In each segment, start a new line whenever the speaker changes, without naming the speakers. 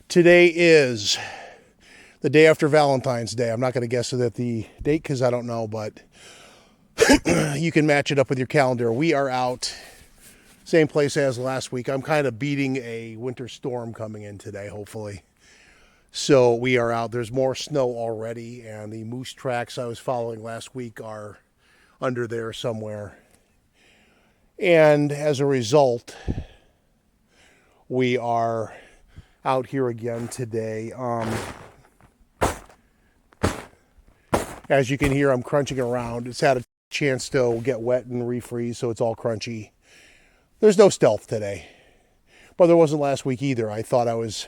Today is the day after Valentine's Day. I'm not going to guess at the date because I don't know, but you can match it up with your calendar. We are out, same place as last week. I'm kind of beating a winter storm coming in today, hopefully. So we are out. There's more snow already, and the moose tracks I was following last week are under there somewhere. And as a result, we are out here again today. As you can hear, I'm crunching around. It's had a chance to get wet and refreeze, so it's all crunchy. There's no stealth today, but there wasn't last week either. I thought I was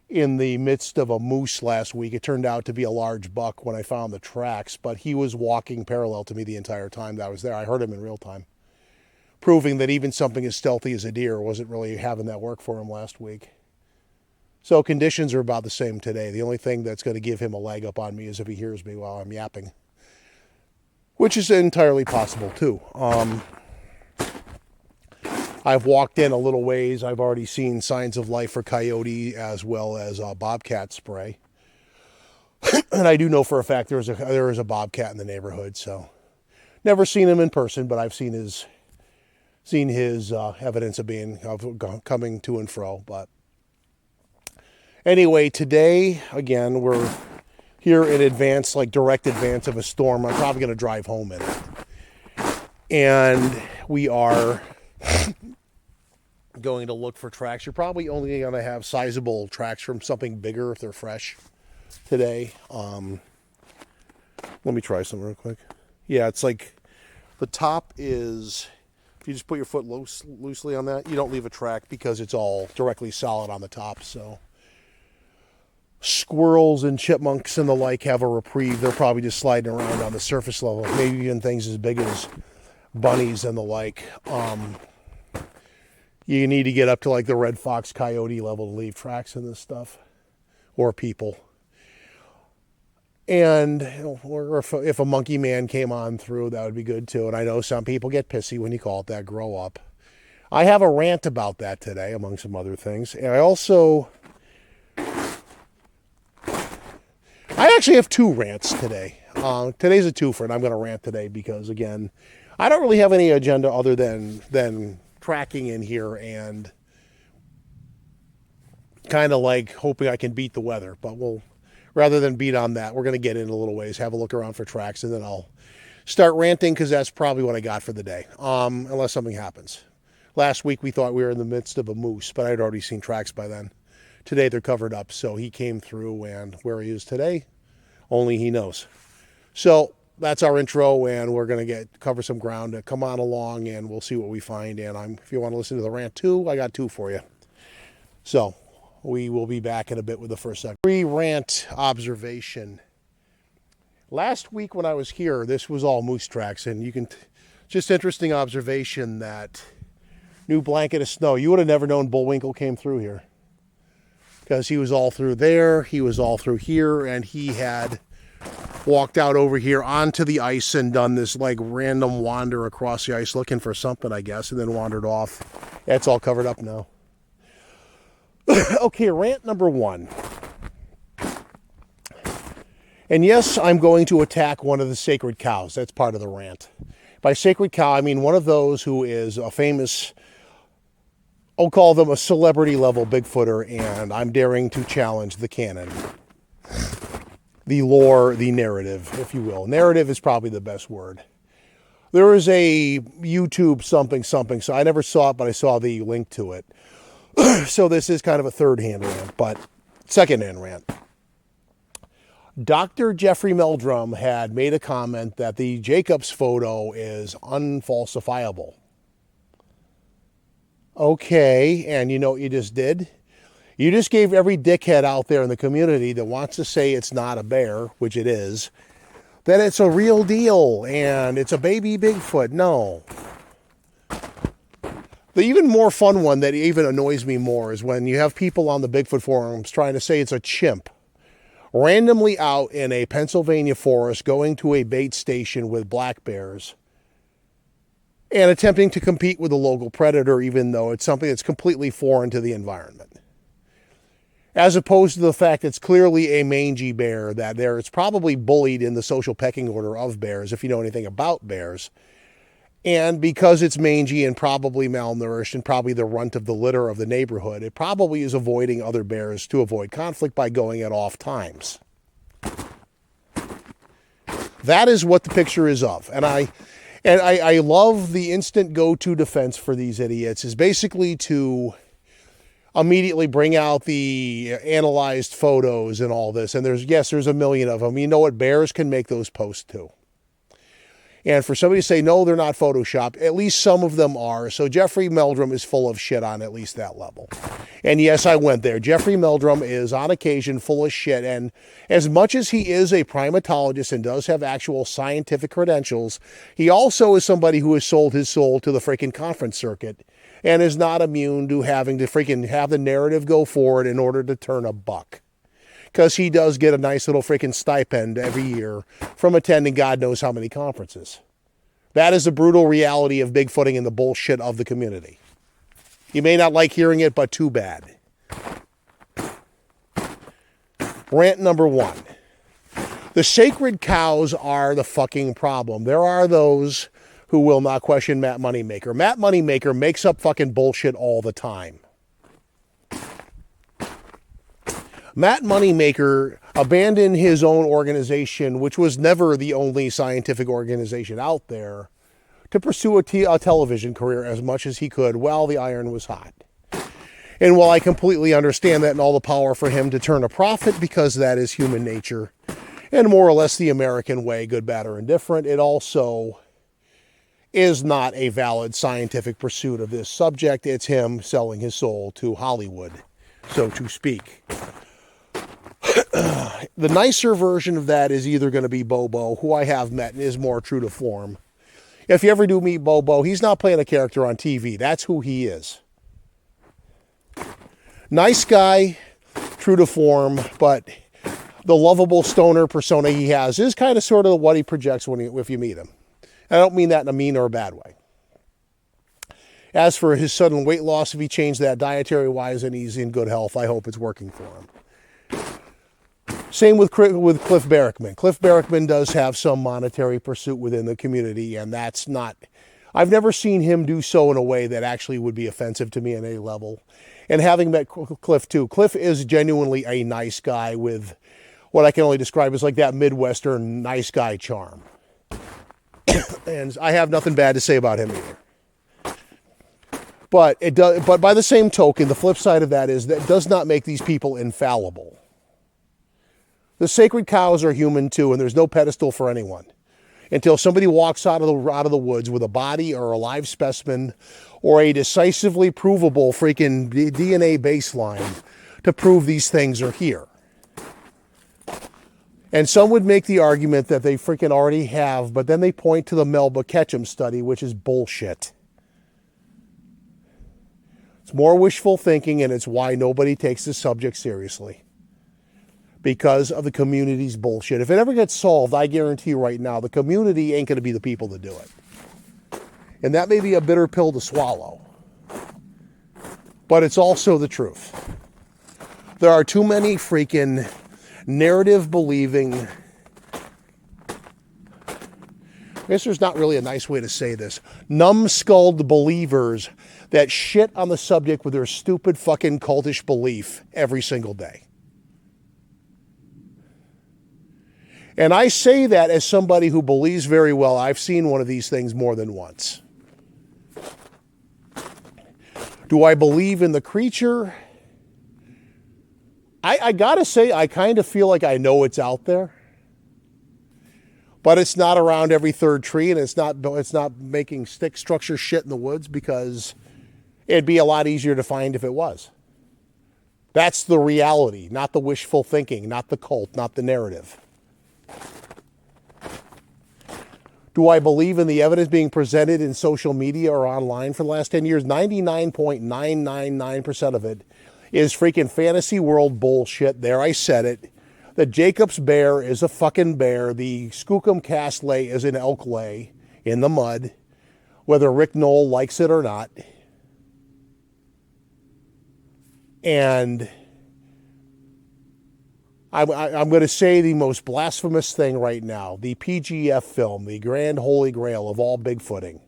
in the midst of a moose last week. It turned out to be a large buck when I found the tracks, but he was walking parallel to me the entire time that I was there. I heard him in real time, proving that even something as stealthy as a deer wasn't really having that work for him last week. So conditions are about the same today. The only thing that's going to give him a leg up on me is if he hears me while I'm yapping, which is entirely possible too. I've walked in a little ways. I've already seen signs of life for coyote as well as bobcat spray. And I do know for a fact there is a bobcat in the neighborhood. So never seen him in person, but I've seen his evidence of coming to and fro. But anyway, today, again, we're here in advance, like direct advance of a storm. I'm probably going to drive home in it. And we are going to look for tracks. You're probably only going to have sizable tracks from something bigger if they're fresh today. Let me try some real quick. Yeah, it's like the top is, if you just put your foot loosely on that, you don't leave a track because it's all directly solid on the top. So squirrels and chipmunks and the like have a reprieve. They're probably just sliding around on the surface level. Maybe even things as big as bunnies and the like. You need to get up to like the red fox coyote level to leave tracks in this stuff, or people. And or if a monkey man came on through, that would be good too. And I know some people get pissy when you call it that. Grow up. I have a rant about that today, among some other things. And I actually have two rants today. Today's a twofer, and I'm going to rant today because, again, I don't really have any agenda other than tracking in here and kind of like hoping I can beat the weather. But rather than beat on that, we're going to get in a little ways, have a look around for tracks, and then I'll start ranting because that's probably what I got for the day, unless something happens. Last week we thought we were in the midst of a moose, but I'd already seen tracks by then. Today they're covered up, so he came through, and where he is today, only he knows. So that's our intro, and we're going to cover some ground. Come on along, and we'll see what we find. And if you want to listen to the rant too, I got two for you. So we will be back in a bit with the first segment. Pre-rant observation. Last week when I was here, this was all moose tracks, and just interesting observation that new blanket of snow. You would have never known Bullwinkle came through here because he was all through there, he was all through here, and he had walked out over here onto the ice and done this like random wander across the ice looking for something, I guess, and then wandered off. It's all covered up now. Okay, rant number one. And yes, I'm going to attack one of the sacred cows. That's part of the rant. By sacred cow, I mean one of those who is a famous, I'll call them a celebrity level Bigfooter, and I'm daring to challenge the canon. The lore, the narrative, if you will. Narrative is probably the best word. There is a YouTube something, so I never saw it, but I saw the link to it. So this is kind of a third-hand rant, but second-hand rant. Dr. Jeffrey Meldrum had made a comment that the Jacobs photo is unfalsifiable. Okay, and you know what you just did? You just gave every dickhead out there in the community that wants to say it's not a bear, which it is, that it's a real deal and it's a baby Bigfoot. No. The even more fun one that even annoys me more is when you have people on the Bigfoot forums trying to say it's a chimp randomly out in a Pennsylvania forest going to a bait station with black bears and attempting to compete with a local predator, even though it's something that's completely foreign to the environment. as opposed to the fact it's clearly a mangy bear, that it's probably bullied in the social pecking order of bears, if you know anything about bears. And because it's mangy and probably malnourished and probably the runt of the litter of the neighborhood, it probably is avoiding other bears to avoid conflict by going at off times. That is what the picture is of. And I love the instant go-to defense for these idiots is basically to immediately bring out the analyzed photos and all this. And there's a million of them. You know what? Bears can make those posts too. And for somebody to say, no, they're not Photoshopped, at least some of them are. So Jeffrey Meldrum is full of shit on at least that level. And yes, I went there. Jeffrey Meldrum is on occasion full of shit. And as much as he is a primatologist and does have actual scientific credentials, he also is somebody who has sold his soul to the freaking conference circuit and is not immune to having to freaking have the narrative go forward in order to turn a buck. Because he does get a nice little freaking stipend every year from attending God knows how many conferences. That is the brutal reality of Bigfooting and the bullshit of the community. You may not like hearing it, but too bad. Rant number 1. The sacred cows are the fucking problem. There are those who will not question Matt Moneymaker. Matt Moneymaker makes up fucking bullshit all the time. Matt Moneymaker abandoned his own organization, which was never the only scientific organization out there, to pursue a television career as much as he could while the iron was hot. And while I completely understand that and all the power for him to turn a profit, because that is human nature and more or less the American way, good, bad, or indifferent, it also is not a valid scientific pursuit of this subject. It's him selling his soul to Hollywood, so to speak. The nicer version of that is either going to be Bobo, who I have met and is more true to form. If you ever do meet Bobo, he's not playing a character on TV. That's who he is. Nice guy, true to form, but the lovable stoner persona he has is kind of sort of what he projects if you meet him. I don't mean that in a mean or a bad way. As for his sudden weight loss, if he changed that dietary-wise and he's in good health, I hope it's working for him. Same with Cliff Barackman. Cliff Barackman does have some monetary pursuit within the community, and that's not... I've never seen him do so in a way that actually would be offensive to me on any level. And having met Cliff too, Cliff is genuinely a nice guy with what I can only describe as like that Midwestern nice guy charm. And I have nothing bad to say about him either. But by the same token, the flip side of that is that does not make these people infallible. The sacred cows are human too, and there's no pedestal for anyone until somebody walks out of the woods with a body or a live specimen or a decisively provable freaking DNA baseline to prove these things are here. And some would make the argument that they freaking already have, but then they point to the Melba Ketchum study, which is bullshit. It's more wishful thinking, and it's why nobody takes the subject seriously. Because of the community's bullshit. If it ever gets solved, I guarantee you right now, the community ain't going to be the people to do it. And that may be a bitter pill to swallow. But it's also the truth. There are too many freaking narrative-believing... I guess there's not really a nice way to say this. Numbskulled believers that shit on the subject with their stupid fucking cultish belief every single day. And I say that as somebody who believes very well I've seen one of these things more than once. Do I believe in the creature? I gotta say, I kind of feel like I know it's out there. But it's not around every third tree, and it's not making stick structure shit in the woods, because it'd be a lot easier to find if it was. That's the reality, not the wishful thinking, not the cult, not the narrative. Do I believe in the evidence being presented in social media or online for the last 10 years? 99.999% of it is freaking fantasy world bullshit. There, I said it. The Jacob's bear is a fucking bear. The Skookum Cast lay is an elk lay in the mud, whether Rick Knoll likes it or not. And I'm going to say the most blasphemous thing right now. The PGF film, the grand holy grail of all Bigfooting,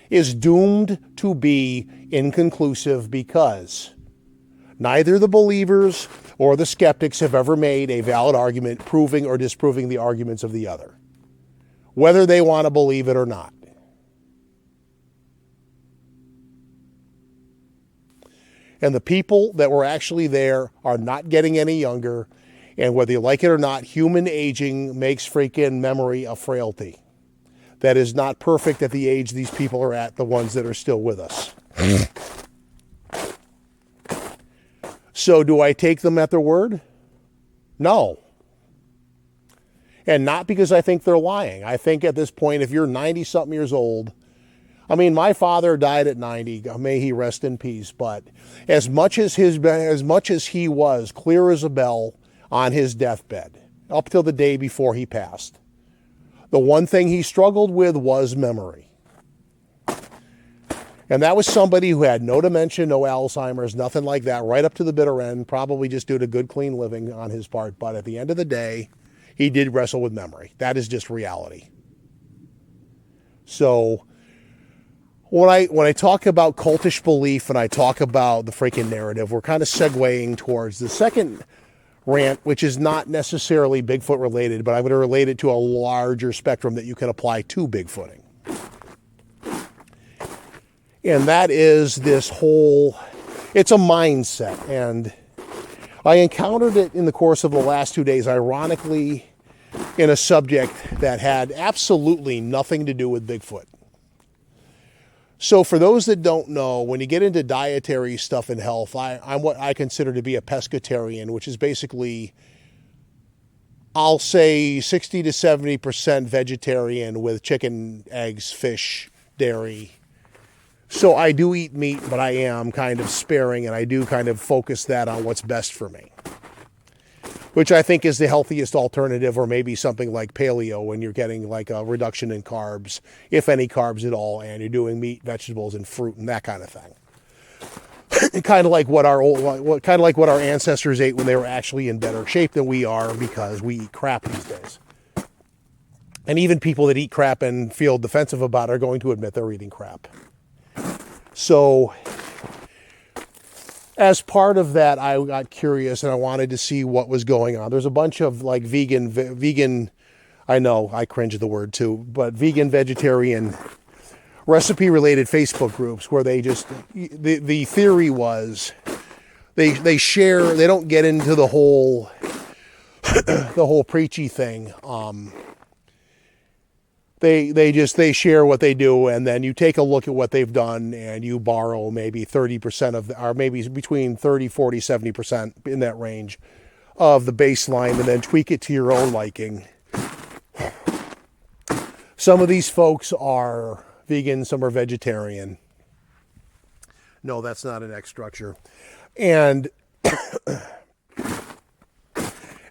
is doomed to be inconclusive because neither the believers or the skeptics have ever made a valid argument proving or disproving the arguments of the other, whether they want to believe it or not. And the people that were actually there are not getting any younger. And whether you like it or not, human aging makes freaking memory a frailty that is not perfect at the age these people are at, the ones that are still with us. So do I take them at their word? No. And not because I think they're lying. I think at this point, if you're 90-something years old, I mean, my father died at 90. May he rest in peace. But as much as he was clear as a bell on his deathbed, up till the day before he passed, the one thing he struggled with was memory. And that was somebody who had no dementia, no Alzheimer's, nothing like that, right up to the bitter end, probably just due to good, clean living on his part. But at the end of the day, he did wrestle with memory. That is just reality. So when I talk about cultish belief and I talk about the freaking narrative, we're kind of segueing towards the second rant, which is not necessarily Bigfoot related, but I'm going to relate it to a larger spectrum that you can apply to Bigfooting. And that is this whole, it's a mindset. And I encountered it in the course of the last 2 days, ironically, in a subject that had absolutely nothing to do with Bigfoot. So for those that don't know, when you get into dietary stuff and health, I'm what I consider to be a pescatarian, which is basically, I'll say 60 to 70% vegetarian with chicken, eggs, fish, dairy. So I do eat meat, but I am kind of sparing, and I do kind of focus that on what's best for me, which I think is the healthiest alternative, or maybe something like paleo when you're getting like a reduction in carbs, if any carbs at all, and you're doing meat, vegetables, and fruit and that kind of thing. Kind of like what our ancestors ate when they were actually in better shape than we are, because we eat crap these days. And even people that eat crap and feel defensive about it are going to admit they're eating crap. So as part of that, I got curious and I wanted to see what was going on. There's a bunch of like vegan, I know I cringe at the word too, but vegan, vegetarian, recipe related Facebook groups where they just, the theory was they share, they don't get into the whole, the whole preachy thing. They share what they do, and then you take a look at what they've done and you borrow maybe 30% of, or maybe between 30, 40, 70% in that range of the baseline, and then tweak it to your own liking. Some of these folks are vegan, some are vegetarian. No, that's not an X structure. And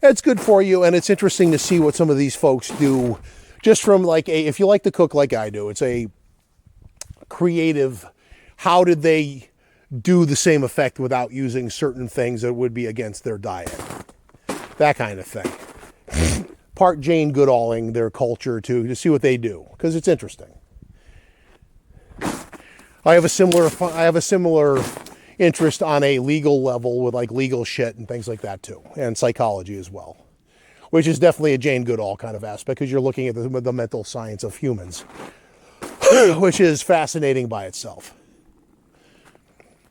it's good for you, and it's interesting to see what some of these folks do. Just from like if you like to cook like I do, it's a creative, how did they do the same effect without using certain things that would be against their diet? That kind of thing. Part Jane Goodalling their culture to see what they do, because it's interesting. I have a similar interest on a legal level with like legal shit and things like that too, and psychology as well. Which is definitely a Jane Goodall kind of aspect, because you're looking at the mental science of humans, which is fascinating by itself.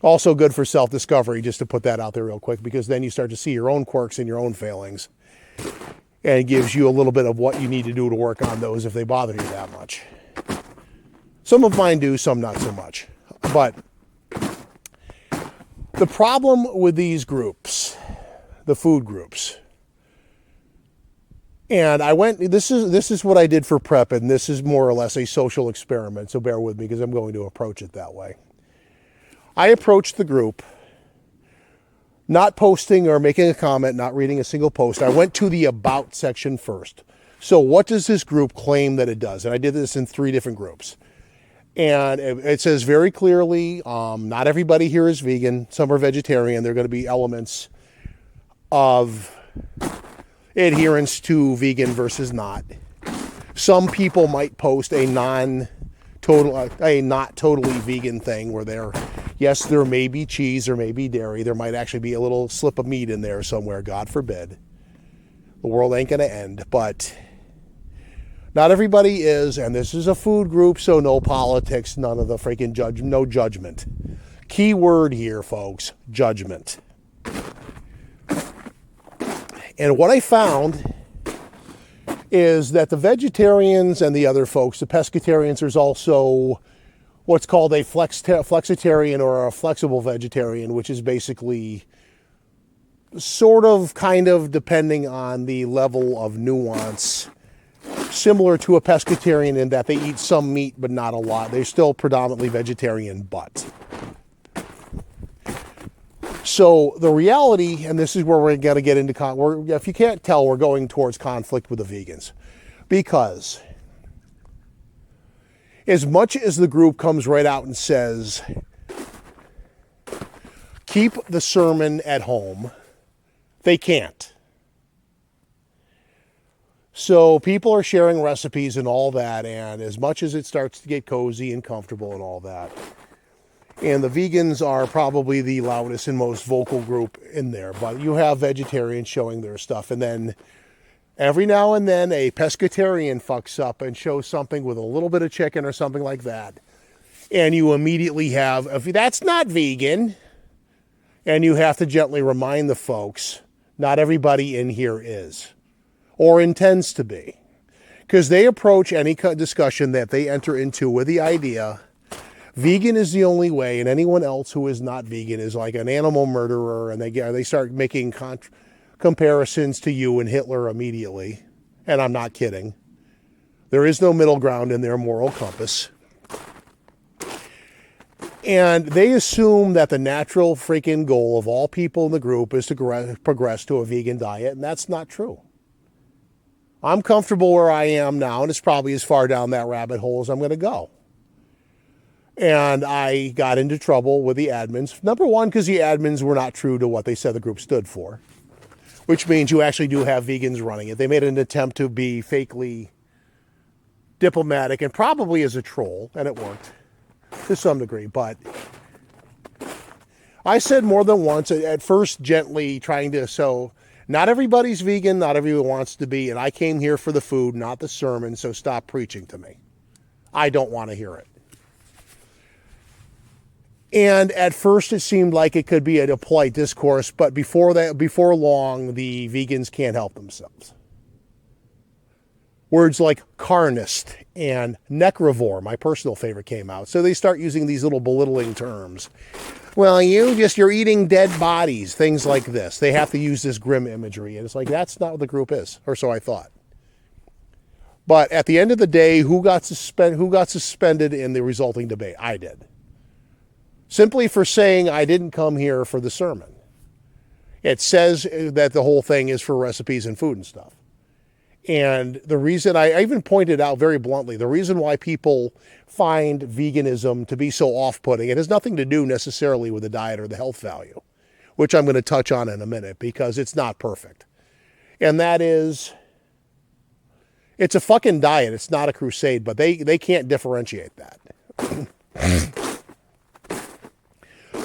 Also good for self-discovery, just to put that out there real quick, because then you start to see your own quirks and your own failings, and it gives you a little bit of what you need to do to work on those if they bother you that much. Some of mine do, some not so much. But the problem with these groups, the food groups, and I went, this is what I did for prep, and this is more or less a social experiment, so bear with me because I'm going to approach it that way. I approached the group, not posting or making a comment, not reading a single post. I went to the about section first. So what does this group claim that it does? And I did this in 3 different groups. And it says very clearly, not everybody here is vegan. Some are vegetarian. There are going to be elements of adherence to vegan versus not. Some people might post a not totally vegan thing where yes, there may be cheese, there may be dairy, there might actually be a little slip of meat in there somewhere, God forbid. The world ain't going to end, but not everybody is, and this is a food group, so no politics, none of the freaking no judgment. Key word here, folks, judgment. And what I found is that the vegetarians and the other folks, the pescatarians, there's also what's called a flexitarian or a flexible vegetarian, which is basically sort of, kind of, depending on the level of nuance, similar to a pescatarian in that they eat some meat but not a lot. They're still predominantly vegetarian, but. So the reality, and this is where we're going to get into, if you can't tell, we're going towards conflict with the vegans. Because as much as the group comes right out and says, keep the sermon at home, they can't. So people are sharing recipes and all that, and as much as it starts to get cozy and comfortable and all that, and the vegans are probably the loudest and most vocal group in there, but you have vegetarians showing their stuff, and then every now and then a pescatarian fucks up and shows something with a little bit of chicken or something like that, and you immediately have, if that's not vegan, and you have to gently remind the folks, not everybody in here is, or intends to be, because they approach any discussion that they enter into with the idea vegan is the only way, and anyone else who is not vegan is like an animal murderer, and they start making comparisons to you and Hitler immediately. And I'm not kidding. There is no middle ground in their moral compass. And they assume that the natural freaking goal of all people in the group is to progress to a vegan diet, and that's not true. I'm comfortable where I am now, and it's probably as far down that rabbit hole as I'm going to go. And I got into trouble with the admins. Number one, because the admins were not true to what they said the group stood for, which means you actually do have vegans running it. They made an attempt to be fakely diplomatic and probably as a troll, and it worked to some degree. But I said more than once, at first gently trying to, so not everybody's vegan, not everyone wants to be, and I came here for the food, not the sermon, so stop preaching to me. I don't want to hear it. And at first it seemed like it could be a polite discourse, but before long, the vegans can't help themselves. Words like carnist and necrovore, my personal favorite, came out. So they start using these little belittling terms. Well, you're eating dead bodies, things like this. They have to use this grim imagery, and it's like, that's not what the group is, or so I thought. But at the end of the day, who got suspended in the resulting debate? I did. Simply for saying I didn't come here for the sermon. It says that the whole thing is for recipes and food and stuff. And the reason, I even pointed out very bluntly, the reason why people find veganism to be so off-putting, it has nothing to do necessarily with the diet or the health value, which I'm going to touch on in a minute because it's not perfect. And that is, it's a fucking diet. It's not a crusade, but they can't differentiate that.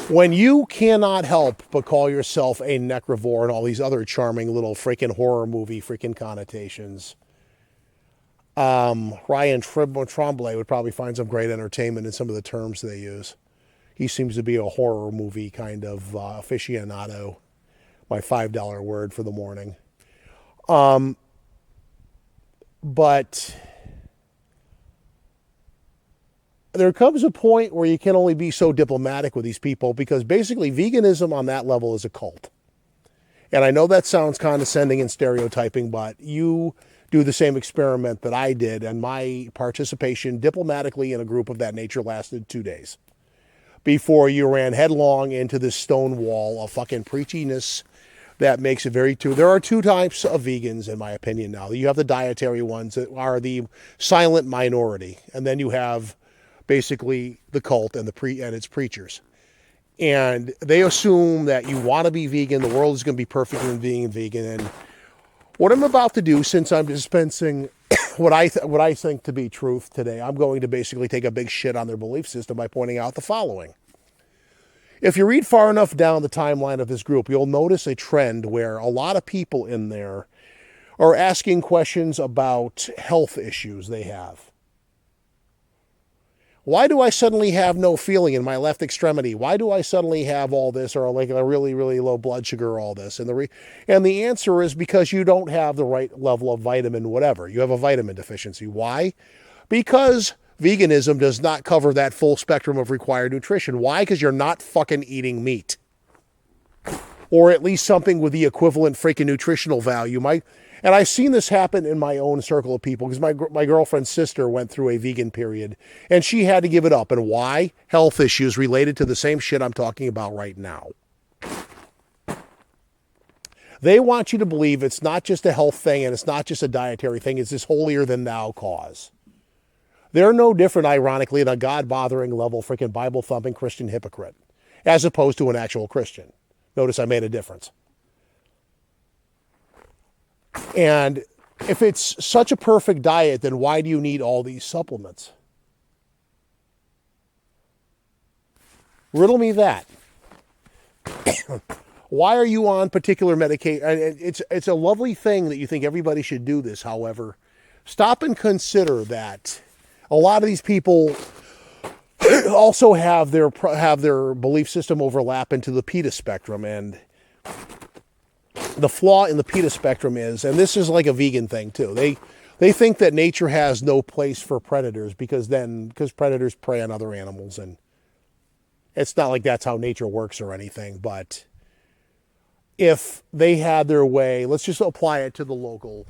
When you cannot help but call yourself a necrovore and all these other charming little freaking horror movie freaking connotations, Ryan Tremblay would probably find some great entertainment in some of the terms they use. He seems to be a horror movie kind of aficionado, my $5 word for the morning. But there comes a point where you can only be so diplomatic with these people because basically veganism on that level is a cult. And I know that sounds condescending and stereotyping, but you do the same experiment that I did, and my participation diplomatically in a group of that nature lasted 2 days before you ran headlong into this stone wall of fucking preachiness that makes it very true. There are two types of vegans, in my opinion, now. You have the dietary ones that are the silent minority, and then you have basically the cult and its preachers. And they assume that you want to be vegan, the world is going to be perfect in being vegan. And what I'm about to do, since I'm dispensing what I think to be truth today, I'm going to basically take a big shit on their belief system by pointing out the following. If you read far enough down the timeline of this group, you'll notice a trend where a lot of people in there are asking questions about health issues they have. Why do I suddenly have no feeling in my left extremity? Why do I suddenly have all this, or like a really, really low blood sugar, all this? And the answer is because you don't have the right level of vitamin whatever. You have a vitamin deficiency. Why? Because veganism does not cover that full spectrum of required nutrition. Why? Because you're not fucking eating meat. Or at least something with the equivalent freaking nutritional value. And I've seen this happen in my own circle of people because my girlfriend's sister went through a vegan period and she had to give it up. And why? Health issues related to the same shit I'm talking about right now. They want you to believe it's not just a health thing and it's not just a dietary thing. It's this holier than thou cause. They're no different, ironically, than a God-bothering level freaking Bible-thumping Christian hypocrite as opposed to an actual Christian. Notice I made a difference. And if it's such a perfect diet, then why do you need all these supplements? Riddle me that. Why are you on particular medication? It's a lovely thing that you think everybody should do this. However, stop and consider that a lot of these people also have their belief system overlap into the PETA spectrum. And the flaw in the PETA spectrum is, and this is like a vegan thing too, they think that nature has no place for predators because predators prey on other animals, and it's not like that's how nature works or anything. But if they had their way, let's just apply it to the local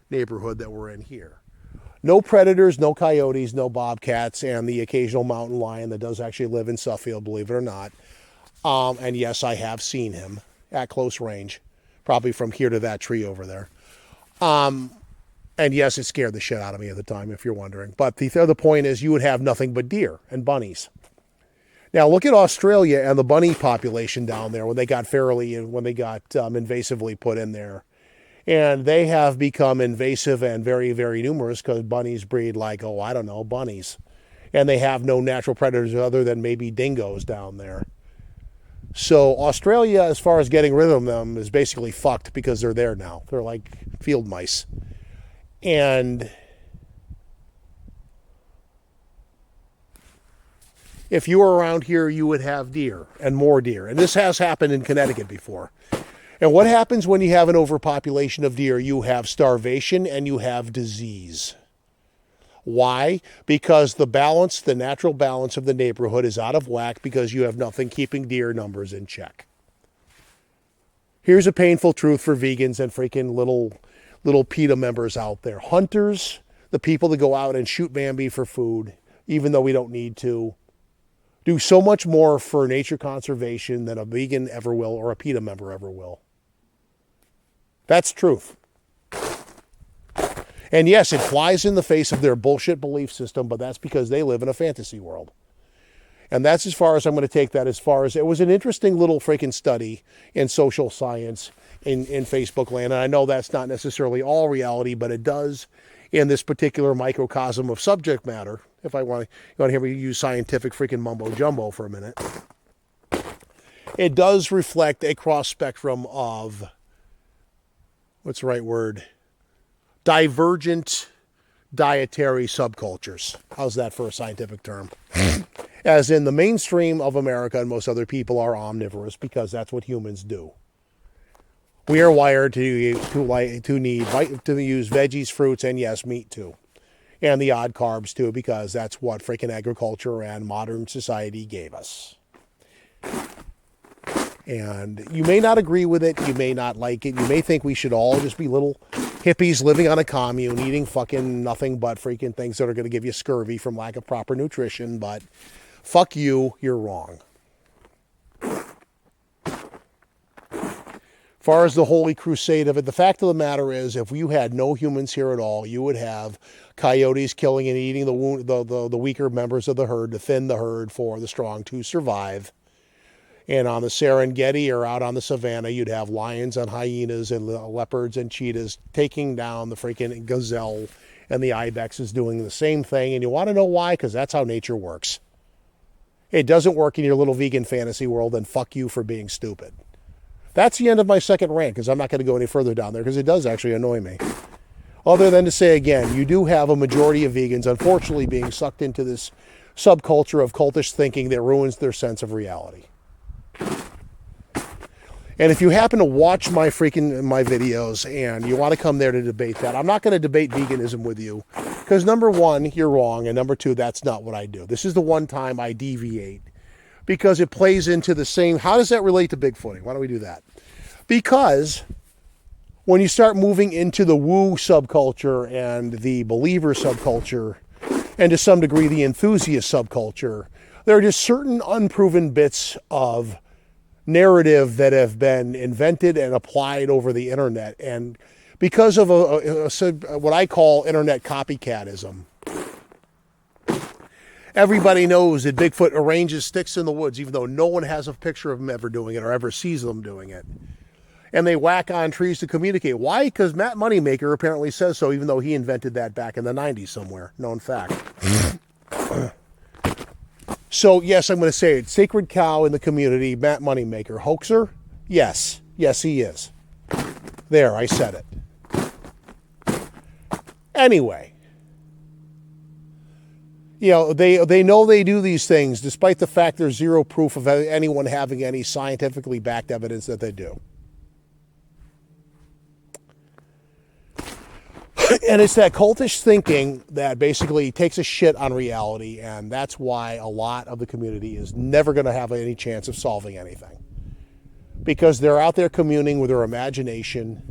neighborhood that we're in here. No predators, no coyotes, no bobcats, and the occasional mountain lion that does actually live in Suffield, believe it or not. And yes, I have seen him at close range. Probably from here to that tree over there. And yes, it scared the shit out of me at the time, if you're wondering. But the other point is you would have nothing but deer and bunnies. Now, look at Australia and the bunny population down there when they got invasively put in there. And they have become invasive and very, very numerous because bunnies breed like, bunnies. And they have no natural predators other than maybe dingoes down there. So Australia, as far as getting rid of them, is basically fucked because they're there now. They're like field mice. And if you were around here, you would have deer and more deer. And this has happened in Connecticut before. And what happens when you have an overpopulation of deer? You have starvation and you have disease. Why? Because the natural balance of the neighborhood is out of whack because you have nothing keeping deer numbers in check. Here's a painful truth for vegans and freaking little PETA members out there. Hunters, the people that go out and shoot Bambi for food, even though we don't need to, do so much more for nature conservation than a vegan ever will or a PETA member ever will. That's truth. And yes, it flies in the face of their bullshit belief system, but that's because they live in a fantasy world. And that's as far as I'm going to take that. As far as it was an interesting little freaking study in social science in Facebook land. And I know that's not necessarily all reality, but it does in this particular microcosm of subject matter. If you want to hear me use scientific freaking mumbo jumbo for a minute, it does reflect a cross spectrum of, what's the right word? Divergent dietary subcultures. How's that for a scientific term? As in the mainstream of America and most other people are omnivorous because that's what humans do. We are wired to use veggies, fruits, and yes, meat too. And the odd carbs too, because that's what freaking agriculture and modern society gave us. And you may not agree with it. You may not like it. You may think we should all just be little hippies living on a commune, eating fucking nothing but freaking things that are going to give you scurvy from lack of proper nutrition. But fuck you, you're wrong. As far as the holy crusade of it, the fact of the matter is, if you had no humans here at all, you would have coyotes killing and eating the weaker members of the herd to thin the herd for the strong to survive. And on the Serengeti or out on the savannah, you'd have lions and hyenas and leopards and cheetahs taking down the freaking gazelle, and the ibex is doing the same thing. And you want to know why? Because that's how nature works. It doesn't work in your little vegan fantasy world, and fuck you for being stupid. That's the end of my second rant, because I'm not going to go any further down there, because it does actually annoy me. Other than to say again, you do have a majority of vegans, unfortunately, being sucked into this subculture of cultish thinking that ruins their sense of reality. And if you happen to watch my videos and you want to come there to debate that, I'm not going to debate veganism with you, because number one, you're wrong, and number two, that's not what I do. This is the one time I deviate, because it plays into the same. How does that relate to Bigfooting? Why don't we do that? Because when you start moving into the woo subculture and the believer subculture, and to some degree the enthusiast subculture, there are just certain unproven bits of narrative that have been invented and applied over the internet, and because of what I call internet copycatism, everybody knows that Bigfoot arranges sticks in the woods, even though no one has a picture of him ever doing it or ever sees them doing it. And they whack on trees to communicate. Why? Because Matt Moneymaker apparently says so, even though he invented that back in the 90s somewhere. Known fact. So, yes, I'm going to say it. Sacred cow in the community, Matt Moneymaker. Hoaxer? Yes. Yes, he is. There, I said it. Anyway. You know, they know they do these things, despite the fact there's zero proof of anyone having any scientifically backed evidence that they do. And it's that cultish thinking that basically takes a shit on reality, and that's why a lot of the community is never going to have any chance of solving anything. Because they're out there communing with their imagination.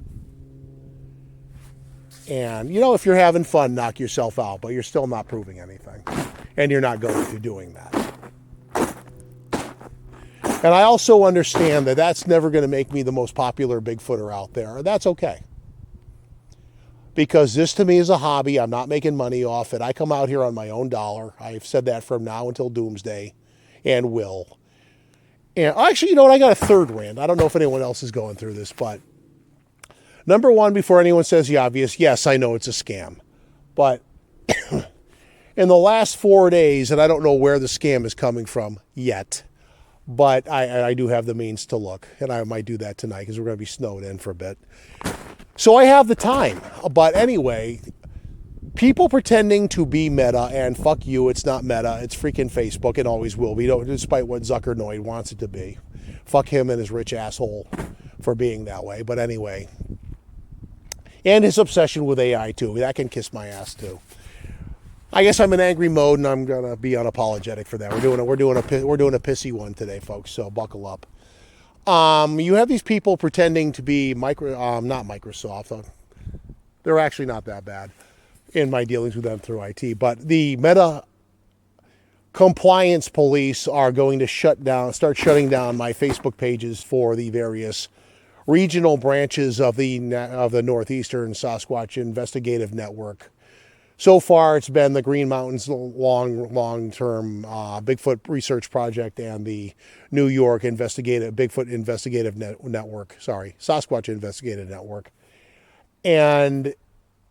And, you know, if you're having fun, knock yourself out, but you're still not proving anything. And you're not going to be doing that. And I also understand that that's never going to make me the most popular Bigfooter out there. That's okay. Because this to me is a hobby. I'm not making money off it. I come out here on my own dollar. I've said that from now until doomsday, and will. And actually, you know what? I got a third rant. I don't know if anyone else is going through this, but number one, before anyone says the obvious, yes, I know it's a scam. But in the last 4 days, and I don't know where the scam is coming from yet, but I do have the means to look, and I might do that tonight because we're going to be snowed in for a bit. So I have the time. But anyway, people pretending to be Meta, and fuck you, it's not Meta, it's freaking Facebook, and always will be, despite what Zuckernoid wants it to be. Fuck him and his rich asshole for being that way. But anyway, and his obsession with AI too. That can kiss my ass too. I guess I'm in angry mode, and I'm gonna be unapologetic for that. We're doing a pissy one today, folks. So buckle up. You have these people pretending to be not Microsoft. They're actually not that bad in my dealings with them through IT. But the Meta compliance police are going to start shutting down my Facebook pages for the various regional branches of the Northeastern Sasquatch Investigative Network. So far, it's been the Green Mountains long-term Bigfoot Research Project and the New York Bigfoot Investigative Network. Sasquatch Investigative Network. And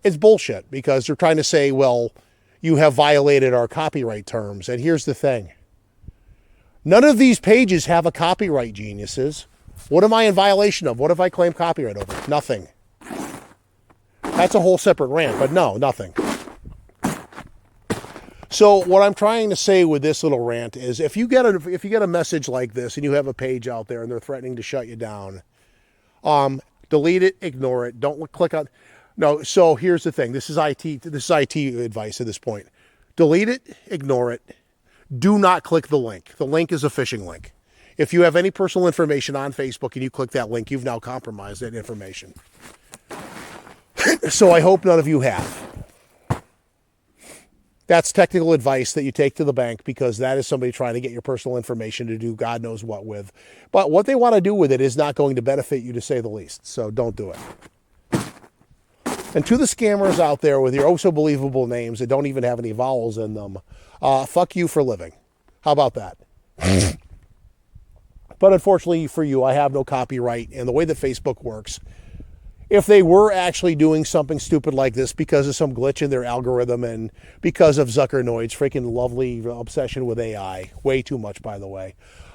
it's bullshit, because they're trying to say, well, you have violated our copyright terms. And here's the thing. None of these pages have a copyright, geniuses. What am I in violation of? What have I claimed copyright over? Nothing. That's a whole separate rant, but no, nothing. So what I'm trying to say with this little rant is, if you get a message like this and you have a page out there and they're threatening to shut you down, delete it, ignore it, don't click on. No. So here's the thing. This is IT advice at this point. Delete it, ignore it. Do not click the link. The link is a phishing link. If you have any personal information on Facebook and you click that link, you've now compromised that information. So I hope none of you have. That's technical advice that you take to the bank, because that is somebody trying to get your personal information to do God knows what with. But what they want to do with it is not going to benefit you, to say the least. So don't do it. And to the scammers out there with your oh-so-believable names that don't even have any vowels in them, fuck you for living. How about that? But unfortunately for you, I have no copyright. And the way that Facebook works, if they were actually doing something stupid like this because of some glitch in their algorithm and because of Zuckernoid's freaking lovely obsession with AI, way too much, by the way,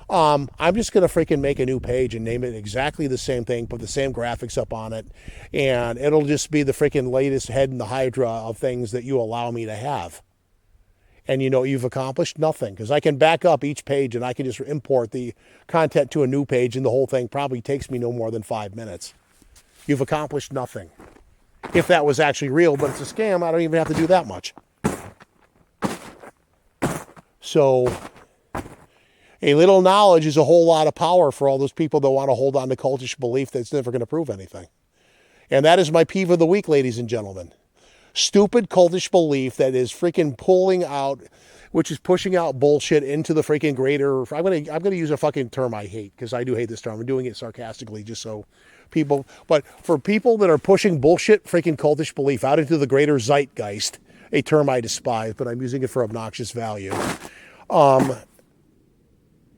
I'm just going to freaking make a new page and name it exactly the same thing, put the same graphics up on it, and it'll just be the freaking latest head in the hydra of things that you allow me to have. And you know what you've accomplished? Nothing, because I can back up each page and I can just import the content to a new page, and the whole thing probably takes me no more than 5 minutes. You've accomplished nothing. If that was actually real, but it's a scam, I don't even have to do that much. So a little knowledge is a whole lot of power for all those people that want to hold on to cultish belief that's never going to prove anything. And that is my peeve of the week, ladies and gentlemen. Stupid cultish belief that is freaking pulling out, which is pushing out bullshit into the freaking greater. I'm gonna use a fucking term I hate, because I do hate this term. I'm doing it sarcastically just so people, but for people that are pushing bullshit freaking cultish belief out into the greater zeitgeist, a term I despise, but I'm using it for obnoxious value.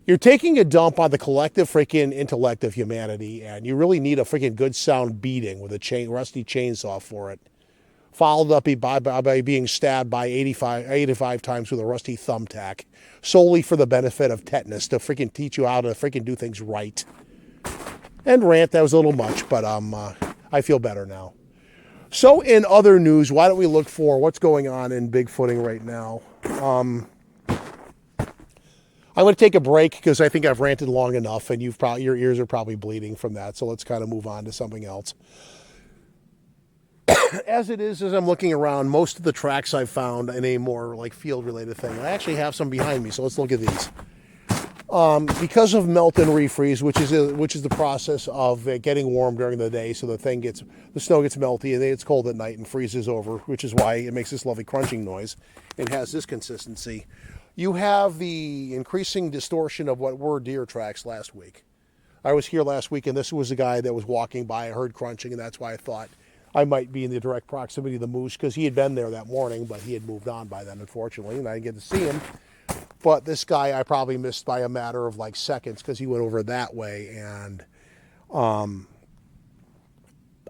You're taking a dump on the collective freaking intellect of humanity, and you really need a freaking good sound beating with a rusty chainsaw for it. Followed up by being stabbed by 85 times with a rusty thumbtack, solely for the benefit of tetanus, to freaking teach you how to freaking do things right. And rant, that was a little much, but I feel better now. So in other news, why don't we look for what's going on in Bigfooting right now? I'm going to take a break because I think I've ranted long enough, and your ears are probably bleeding from that. So let's kind of move on to something else. As it is, as I'm looking around, most of the tracks I've found in a more like field-related thing, I actually have some behind me. So let's look at these. Because of melt and refreeze, which is the process of it getting warm during the day, so the snow gets melty and then it's cold at night and freezes over, which is why it makes this lovely crunching noise and has this consistency. You have the increasing distortion of what were deer tracks last week. I was here last week, and this was a guy that was walking by. I heard crunching, and that's why I thought I might be in the direct proximity of the moose, because he had been there that morning, but he had moved on by then, unfortunately, and I didn't get to see him. But this guy I probably missed by a matter of like seconds, because he went over that way, and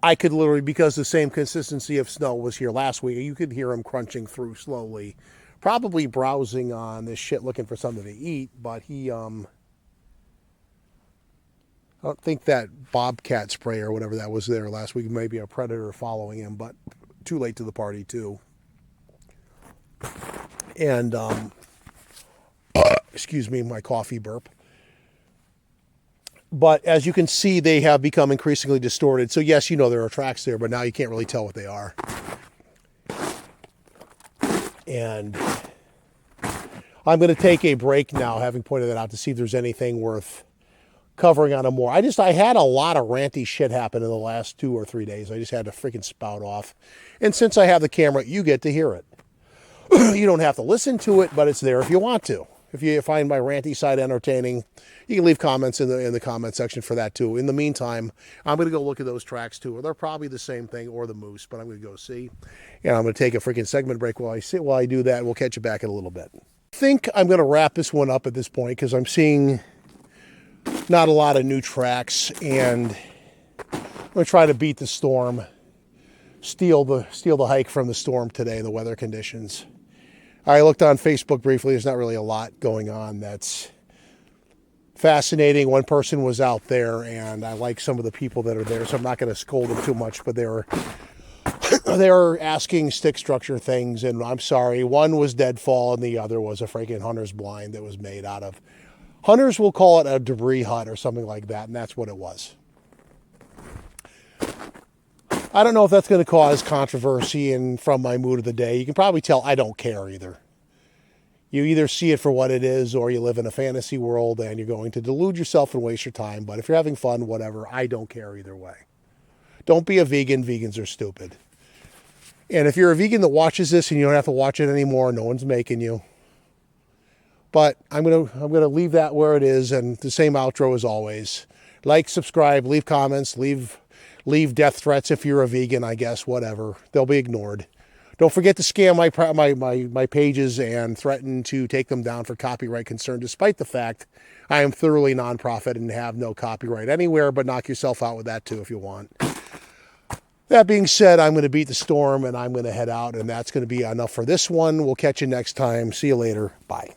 I could literally, because the same consistency of snow was here last week, you could hear him crunching through slowly, probably browsing on this shit looking for something to eat. But he I don't think that bobcat spray or whatever that was there last week, maybe a predator following him, but too late to the party too. And excuse me, my coffee burp. But as you can see, they have become increasingly distorted. So yes, you know there are tracks there, but now you can't really tell what they are. And I'm going to take a break now, having pointed that out, to see if there's anything worth covering on them more. I had a lot of ranty shit happen in the last 2 or 3 days. I just had to freaking spout off. And since I have the camera, you get to hear it. You don't have to listen to it, but it's there if you want to. If you find my ranty side entertaining, you can leave comments in the comment section for that too. In the meantime, I'm going to go look at those tracks too. They're probably the same thing, or the moose, but I'm going to go see. And I'm going to take a freaking segment break while I do that. We'll catch you back in a little bit. I think I'm going to wrap this one up at this point, because I'm seeing not a lot of new tracks, and I'm going to try to beat the storm, steal the hike from the storm today, the weather conditions. I looked on Facebook briefly. There's not really a lot going on that's fascinating. One person was out there, and I like some of the people that are there, so I'm not going to scold them too much, but they were asking stick structure things, and I'm sorry, one was deadfall and the other was a freaking hunter's blind that was made out of, hunters will call it a debris hut or something like that, and that's what it was. I don't know if that's going to cause controversy, and from my mood of the day, you can probably tell I don't care either. You either see it for what it is, or you live in a fantasy world and you're going to delude yourself and waste your time. But if you're having fun, whatever, I don't care either way. Don't be a vegan. Vegans are stupid. And if you're a vegan that watches this and you don't have to watch it anymore, no one's making you. But I'm gonna leave that where it is, and the same outro as always. Like, subscribe, leave comments, leave death threats if you're a vegan, I guess, whatever. They'll be ignored. Don't forget to scam my pages and threaten to take them down for copyright concern, despite the fact I am thoroughly nonprofit and have no copyright anywhere, but knock yourself out with that too if you want. That being said, I'm going to beat the storm and I'm going to head out, and that's going to be enough for this one. We'll catch you next time. See you later. Bye.